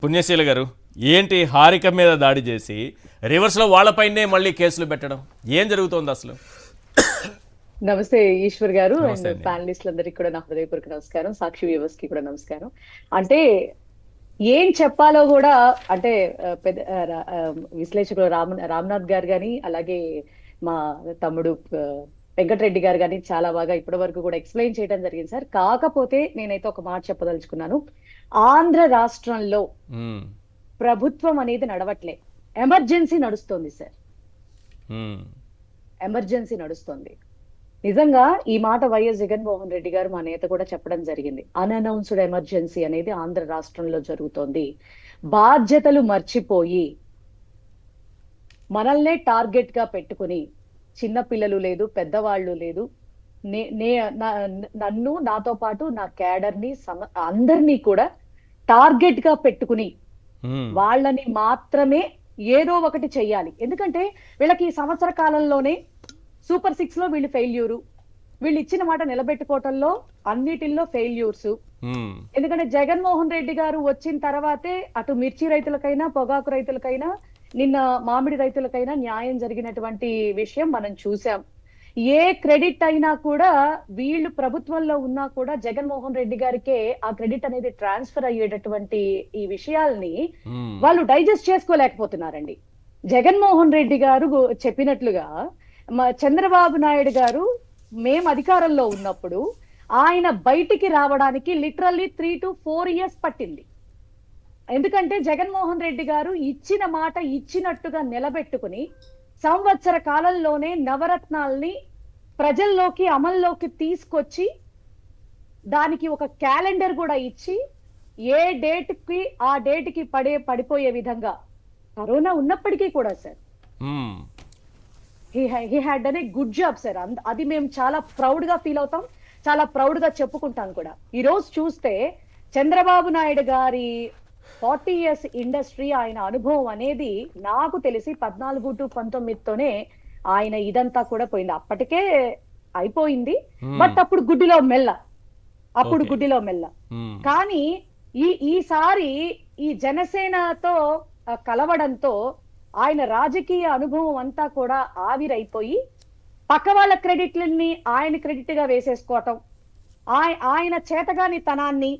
పుణ్యశీల గారు, ఏంటి హారిక మీద దాడి చేసి రివర్స్లో వాళ్ళపైనే మళ్ళీ కేసులు పెట్టడం? ఏం జరుగుతోంది అసలు? నమస్తే ఈశ్వర్ గారు నమస్తే అండ్ అండి. ప్యానలిస్టులందరికీ కూడా నా హృదయపూర్వక నమస్కారం. సాక్షి వ్యూవర్స్ కి కూడా నమస్కారం. అంటే ఏం చెప్పాలో కూడా అంటే పెద్ద విశ్లేషకులు రామ్నాథ్ గారు కానీ అలాగే మా తమ్ముడు వెంకటరెడ్డి గారు కానీ చాలా బాగా ఇప్పటి వరకు కూడా ఎక్స్ప్లెయిన్ చేయడం జరిగింది సార్. కాకపోతే నేనైతే ఒక మాట చెప్పదలుచుకున్నాను. ఆంధ్ర రాష్ట్రంలో మ్మ్. ప్రభుత్వం అనేది నడవట్లే, ఎమర్జెన్సీ నడుస్తోంది సార్. మ్మ్. ఎమర్జెన్సీ నడుస్తోంది. నిజంగా ఈ మాట వైఎస్ జగన్మోహన్ రెడ్డి గారు మా నేత కూడా చెప్పడం జరిగింది. అన్అనౌన్స్డ్ ఎమర్జెన్సీ అనేది ఆంధ్ర రాష్ట్రంలో జరుగుతోంది. బాధ్యతలు మర్చిపోయి మనల్నే టార్గెట్ గా పెట్టుకుని, చిన్న పిల్లలు లేదు, పెద్దవాళ్ళు లేదు, నన్ను నాతో పాటు నా క్యాడర్ ని అందరినీ కూడా టార్గెట్ గా పెట్టుకుని మ్మ్. వాళ్ళని మాత్రమే ఏదో ఒకటి చెయ్యాలి. ఎందుకంటే వీళ్ళకి ఈ సంవత్సర కాలంలోనే సూపర్ 6 లో వీళ్ళు ఫెయిల్యూరు, వీళ్ళు ఇచ్చిన మాట నిలబెట్టుకోవటంలో అన్నిటిల్లో ఫెయిల్యూర్స్. మ్మ్. ఎందుకంటే జగన్మోహన్ రెడ్డి గారు వచ్చిన తర్వాతే అటు మిర్చి రైతులకైనా, పొగాకు రైతులకైనా, నిన్న మామిడి రైతులకైనా న్యాయం జరిగినటువంటి విషయం మనం చూసాం. ఏ క్రెడిట్ అయినా కూడా వీళ్ళు ప్రభుత్వంలో ఉన్నా కూడా జగన్మోహన్ రెడ్డి గారికే ఆ క్రెడిట్ అనేది ట్రాన్స్ఫర్ అయ్యేటటువంటి ఈ విషయాల్ని మ్మ్. వాళ్ళు డైజెస్ట్ చేసుకోలేకపోతున్నారండి. జగన్మోహన్ రెడ్డి గారు చెప్పినట్లుగా చంద్రబాబు నాయుడు గారు మేము అధికారంలో ఉన్నప్పుడు ఆయన బయటికి రావడానికి లిటరల్లీ 3 to 4 years పట్టింది. ఎందుకంటే జగన్మోహన్ రెడ్డి గారు ఇచ్చిన మాట ఇచ్చినట్టుగా నిలబెట్టుకుని సంవత్సర కాలంలోనే నవరత్నాల్ని ప్రజల్లోకి అమల్లోకి తీసుకొచ్చి దానికి ఒక క్యాలెండర్ కూడా ఇచ్చి ఏ డేట్ కి ఆ డేట్ కి పడిపోయే విధంగా, కరోనా ఉన్నప్పటికీ కూడా sir hmm. He had done a good job sir. అది మేము చాలా ప్రౌడ్ గా ఫీల్ అవుతాం, చాలా ప్రౌడ్ గా చెప్పుకుంటాం కూడా. ఈ రోజు చూస్తే చంద్రబాబు నాయుడు గారి 40 years ఇండస్ట్రీ, ఆయన అనుభవం అనేది నాకు తెలిసి 14 to 19తోనే ఆయన ఇదంతా కూడా పోయింది. అప్పటికే అయిపోయింది, బట్ అప్పుడు గుడ్డిలో మెల్ల, అప్పుడు Okay. గుడ్డిలో మెల్ల. మ్మ్. కానీ ఈసారి ఈ జనసేనతో కలవడంతో ఆయన రాజకీయ అనుభవం అంతా కూడా ఆవిరైపోయి పక్క వాళ్ళ క్రెడిట్లని ఆయన క్రెడిట్ గా వేసేసుకోవటం, ఆయన చేతగాని తనాన్ని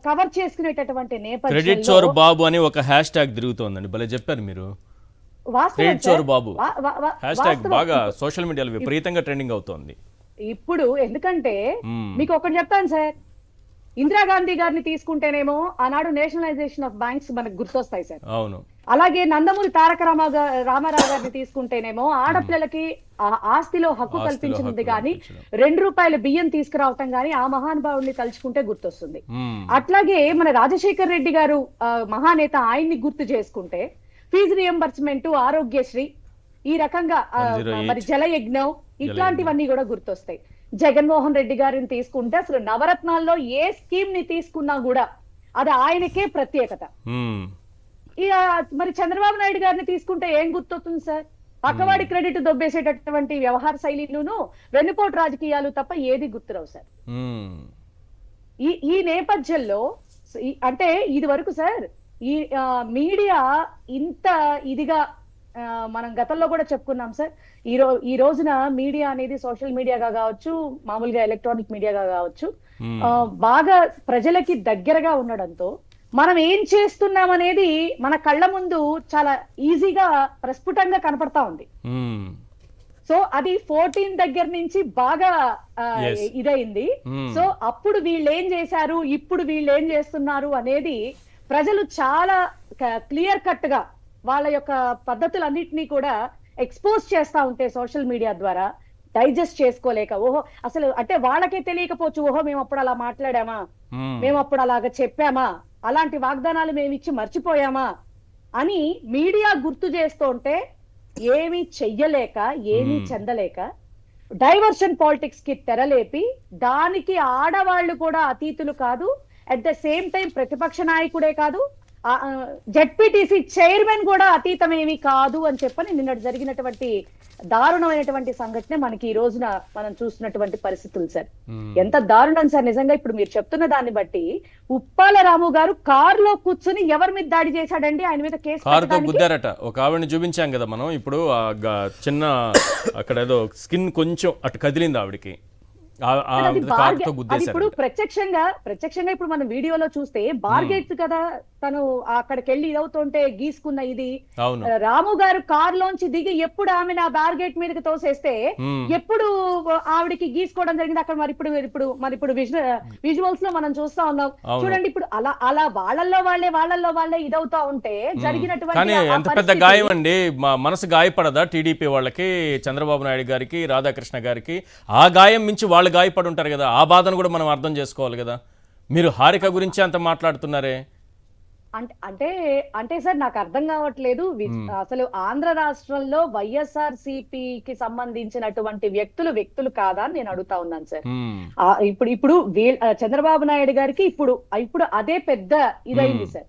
కవర్ చేసుకునేటటువంటి క్రెడిట్ నేపథ్యంలో చోరు బాబు అని ఒక హ్యాష్ ట్యాగ్ తిరుగుతోందండి. భలే చెప్పారు మీరు. వాస్తవం క్రెడిట్ సార్, చోరు బాబు హ్యాష్ ట్యాగ్ వాస్తవం. బాగా సోషల్ మీడియాలో విపరీతంగా ట్రెండింగ్ అవుతోంది. ఇప్పుడు ఎందుకంటే మ్మ్. మీకు ఒకటి చెప్తాను సార్, ఇందిరాగాంధీ గారిని తీసుకుంటేనేమో ఆనాడు నేషనలైజేషన్ ఆఫ్ బ్యాంక్స్ మనకు గుర్తొస్తాయి సార్. అవును. అలాగే నందమూరి తారక రామారావు గారిని తీసుకుంటేనేమో ఆడపిల్లలకి ఆస్తిలో హక్కు ఆస్తిలో కల్పించింది హక్కు కానీ కల్పించడం. 2 రూపాయల బియ్యం తీసుకురావటం కానీ ఆ మహానుభావుడిని తలుచుకుంటే గుర్తొస్తుంది. మ్మ్. అట్లాగే మన రాజశేఖర్ రెడ్డి గారు మహానేత, ఆయన్ని గుర్తు చేసుకుంటే ఫీజు రియంబర్స్మెంట్, ఆరోగ్యశ్రీ, ఈ రకంగా 108. మరి జలయజ్ఞం, ఇట్లాంటివన్నీ కూడా గుర్తొస్తాయి. జగన్మోహన్ రెడ్డి గారిని తీసుకుంటే అసలు నవరత్నాల్లో ఏ స్కీమ్ ని తీసుకున్నా కూడా అది ఆయనకే ప్రత్యేకత. మ్మ్. ఇక మరి చంద్రబాబు నాయుడు గారిని తీసుకుంటే ఏం గుర్తొస్తుంది సార్? పక్కవాడి క్రెడిట్ దొబ్బేసేటటువంటి వ్యవహార శైలిను, వెన్నుపోటు రాజకీయాలు తప్ప ఏది గుర్తురావు సార్. మ్మ్. ఈ నేపథ్యంలో అంటే ఇది వరకు సార్ ఈ మీడియా ఇంత ఇదిగా మనం గతంలో కూడా చెప్పుకున్నాం సార్. ఈ రోజున మీడియా అనేది సోషల్ మీడియాగా కావచ్చు, మామూలుగా ఎలక్ట్రానిక్ మీడియాగా కావచ్చు, మ్మ్. బాగా ప్రజలకి దగ్గరగా ఉండడంతో మనం ఏం చేస్తున్నాం అనేది మన కళ్ళ ముందు చాలా ఈజీగా ప్రస్ఫుటంగా కనపడతా ఉంది. మ్మ్. సో అది 14 దగ్గర నుంచి బాగా Yes. ఇదైంది. Hmm. సో అప్పుడు వీళ్ళు ఏం చేశారు, ఇప్పుడు వీళ్ళు ఏం చేస్తున్నారు అనేది ప్రజలు చాలా క్లియర్ కట్ గా వాళ్ళ యొక్క పద్ధతులన్నిటినీ కూడా ఎక్స్పోజ్ చేస్తా ఉంటే సోషల్ మీడియా ద్వారా డైజెస్ట్ చేసుకోలేక, ఓహో అసలు అంటే వాళ్ళకే తెలియకపోవచ్చు, ఓహో మేము అప్పుడు అలా మాట్లాడామా, మ్మ్. మేము అప్పుడు అలాగ చెప్పామా, అలాంటి వాగ్దానాలు మేము ఇచ్చి మర్చిపోయామా అని మీడియా గుర్తు చేస్తుంటే ఏమీ చెయ్యలేక, ఏమీ చెందలేక డైవర్షన్ పాలిటిక్స్ కి తెరలేపి దానికి ఆడవాళ్లు కూడా అతీతులు కాదు, అట్ ద సేమ్ టైం ప్రతిపక్ష నాయకుడే కాదు, జెడ్పీటీసీ చైర్మన్ కూడా అతీతమేమి కాదు అని చెప్పని నిన్నటి జరిగినటువంటి దారుణమైనటువంటి సంఘటన మనకి ఈ రోజున మనం చూస్తున్నటువంటి పరిస్థితులు సార్. ఎంత దారుణం సార్ నిజంగా. ఇప్పుడు మీరు చెప్తున్న దాన్ని బట్టి ఉప్పాల రాము గారు కారులో కూర్చుని ఎవరి మీద దాడి చేశాడండి? ఆయన మీద కేసు కారుతో గుద్దారట. ఒక ఆవిడని చూపించాం కదా మనం ఇప్పుడు. చిన్న అక్కడ ఏదో స్కిన్ కొంచెం అటు కదిలింది ఆవిడకి. కారుతో గుద్దేశారు. ఇప్పుడు ప్రత్యక్షంగా ఇప్పుడు మనం వీడియోలో చూస్తే బార్గేట్స్ కదా తను అక్కడికి వెళ్ళి ఇదవుతుంటే గీసుకున్న ఇది. రాము గారు కారులోంచి దిగి ఎప్పుడు ఆమె ఆ బార్గేట్ మీదకి తోసేస్తే ఎప్పుడు ఆవిడికి గీసుకోవడం జరిగింది అక్కడ. మరి ఇప్పుడు విజువల్స్ లో మనం చూస్తా ఉన్నాం చూడండి. ఇప్పుడు అలా వాళ్ళల్లో వాళ్ళే ఇదవుతా ఉంటే జరిగినటువంటి ఎంత పెద్ద గాయం అండి. మనసు గాయపడదా టీడీపీ వాళ్ళకి, చంద్రబాబు నాయుడు గారికి, రాధాకృష్ణ గారికి? ఆ గాయం మించి వాళ్ళు గాయపడి ఉంటారు కదా. ఆ బాధను కూడా మనం అర్థం చేసుకోవాలి కదా. మీరు హారిక గురించి అంత మాట్లాడుతున్నారే. అంటే సార్ నాకు అర్థం కావట్లేదు. అసలు ఆంధ్ర రాష్ట్రంలో వైఎస్ఆర్సీపీకి సంబంధించినటువంటి వ్యక్తులు కాదా అని నేను అడుగుతా ఉన్నాను సార్. ఇప్పుడు చంద్రబాబు నాయుడు గారికి ఇప్పుడు అదే పెద్ద ఇదైంది సార్.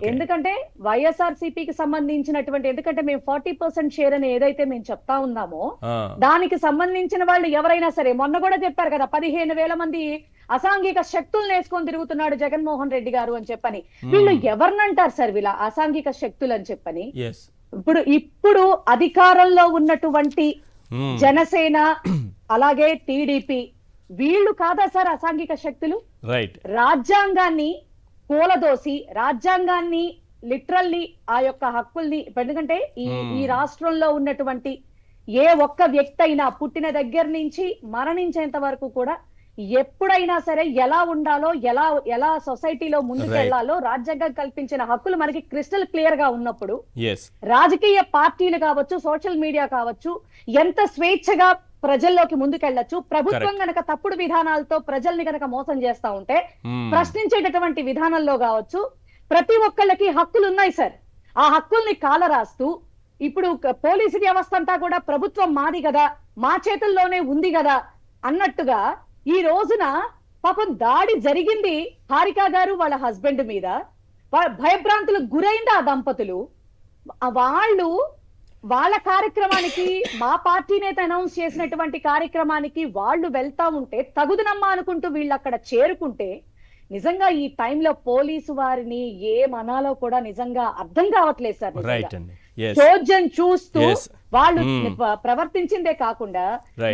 ఎందుకంటే వైఎస్ఆర్సీపీకి సంబంధించినటువంటి, ఎందుకంటే మేము 40% షేర్ అని ఏదైతే మేము చెప్తా ఉన్నామో దానికి సంబంధించిన వాళ్ళు ఎవరైనా సరే, మొన్న కూడా చెప్పారు కదా 15,000 మంది అసాంఘిక శక్తులను వేసుకొని తిరుగుతున్నాడు జగన్మోహన్ రెడ్డి గారు అని చెప్పని. వీళ్ళు ఎవరినంటారు సార్ వీళ్ళ అసాంఘిక శక్తులు అని చెప్పని? ఇప్పుడు అధికారంలో ఉన్నటువంటి జనసేన అలాగే టీడీపీ వీళ్ళు కాదా సార్ అసాంఘిక శక్తులు? రాజ్యాంగాన్ని కూలదోసి, రాజ్యాంగాన్ని లిటరల్లీ ఆ యొక్క హక్కుల్ని, ఎందుకంటే ఈ రాష్ట్రంలో ఉన్నటువంటి ఏ ఒక్క వ్యక్తి అయినా పుట్టిన దగ్గర నుంచి మరణించేంత వరకు కూడా ఎప్పుడైనా సరే ఎలా ఉండాలో, ఎలా సొసైటీలో ముందుకు వెళ్లాలో రాజ్యాంగం కల్పించిన హక్కులు మనకి క్రిస్టల్ క్లియర్ గా ఉన్నప్పుడు రాజకీయ పార్టీలు కావచ్చు, సోషల్ మీడియా కావచ్చు, ఎంత స్వేచ్ఛగా ప్రజల్లోకి ముందుకెళ్లొచ్చు. ప్రభుత్వం గనక తప్పుడు విధానాలతో ప్రజల్ని గనక మోసం చేస్తా ఉంటే ప్రశ్నించేటటువంటి విధానంలో కావచ్చు ప్రతి ఒక్కళ్ళకి హక్కులు ఉన్నాయి సార్. ఆ హక్కుల్ని కాలరాస్తూ ఇప్పుడు పోలీసు వ్యవస్థ అంతా కూడా ప్రభుత్వం మాది కదా, మా చేతుల్లోనే ఉంది కదా అన్నట్టుగా ఈ రోజున పాపం దాడి జరిగింది హారిక గారు వాళ్ళ హస్బెండ్ మీద. భయభ్రాంతులకు గురైంది ఆ దంపతులు. వాళ్ళ కార్యక్రమానికి, మా పార్టీ నేత అనౌన్స్ చేసినటువంటి కార్యక్రమానికి వాళ్ళు వెళ్తా ఉంటే తగుదునమ్మా అనుకుంటూ వీళ్ళు అక్కడ చేరుకుంటే నిజంగా ఈ టైంలో పోలీసు వారిని ఏమనాలో కూడా నిజంగా అర్థం కావట్లేదు సార్. చోద్యం చూస్తూ వాళ్ళు ప్రవర్తించిందే కాకుండా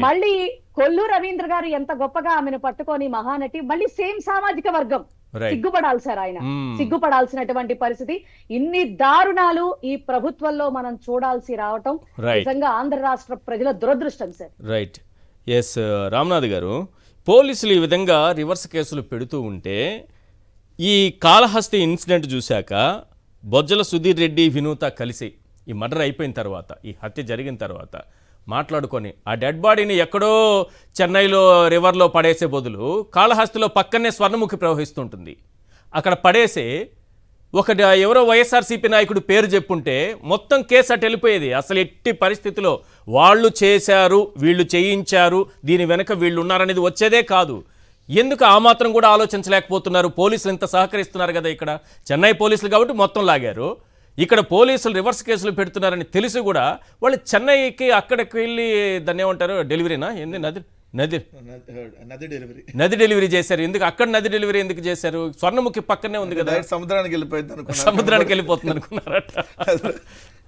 మళ్ళీ కొల్లు రవీంద్ర గారు ఎంత గొప్పగా ఆమెను పట్టుకొని మహానటి, మళ్ళీ సేమ్ సామాజిక వర్గం సిగ్గుపడాలి సార్. ఆయన సిగ్గుపడాల్సినటువంటి పరిస్థితి. ఇన్ని దారుణాలు ఈ ప్రభుత్వంలో మనం చూడాల్సి రావటం నిజంగా ఆంధ్ర రాష్ట్ర ప్రజల దురదృష్టం సార్. రైట్. ఎస్ రామ్నాథ్ గారు, పోలీసులు ఈ విధంగా రివర్స్ కేసులు పెడుతూ ఉంటే ఈ కాళహస్తి ఇన్సిడెంట్ చూశాక బొజ్జల సుధీర్ రెడ్డి, వినూత కలిసి ఈ మర్డర్ అయిపోయిన తర్వాత, ఈ హత్య జరిగిన తర్వాత మాట్లాడుకొని ఆ డెడ్ బాడీని ఎక్కడో చెన్నైలో రివర్లో పడేసే బదులు కాళహస్తిలో పక్కనే స్వర్ణముఖి ప్రవహిస్తుంటుంది, అక్కడ పడేసే ఎవరో వైఎస్ఆర్సీపీ నాయకుడు పేరు చెప్పుంటే మొత్తం కేసు అటు వెళ్ళిపోయేది. అసలు ఎట్టి పరిస్థితిలో వాళ్ళు చేశారు, వీళ్ళు చేయించారు, దీని వెనక వీళ్ళు ఉన్నారనేది వచ్చేదే కాదు. ఎందుకు ఆ మాత్రం కూడా ఆలోచించలేకపోతున్నారు? పోలీసులు ఇంత సహకరిస్తున్నారు కదా. ఇక్కడ చెన్నై పోలీసులు కాబట్టి మొత్తం లాగారు, ఇక్కడ పోలీసులు రివర్స్ కేసులు పెడుతున్నారని తెలిసి కూడా వాళ్ళు చెన్నైకి అక్కడికి వెళ్ళి దాన్ని ఏమంటారు, డెలివరీనా ఏంది, నది డెలివరీ చేశారు. ఎందుకు అక్కడ నది డెలివరీ ఎందుకు చేశారు? స్వర్ణముఖి పక్కనే ఉంది కదా, సముద్రానికి వెళ్ళిపోతుంది అనుకున్నారట.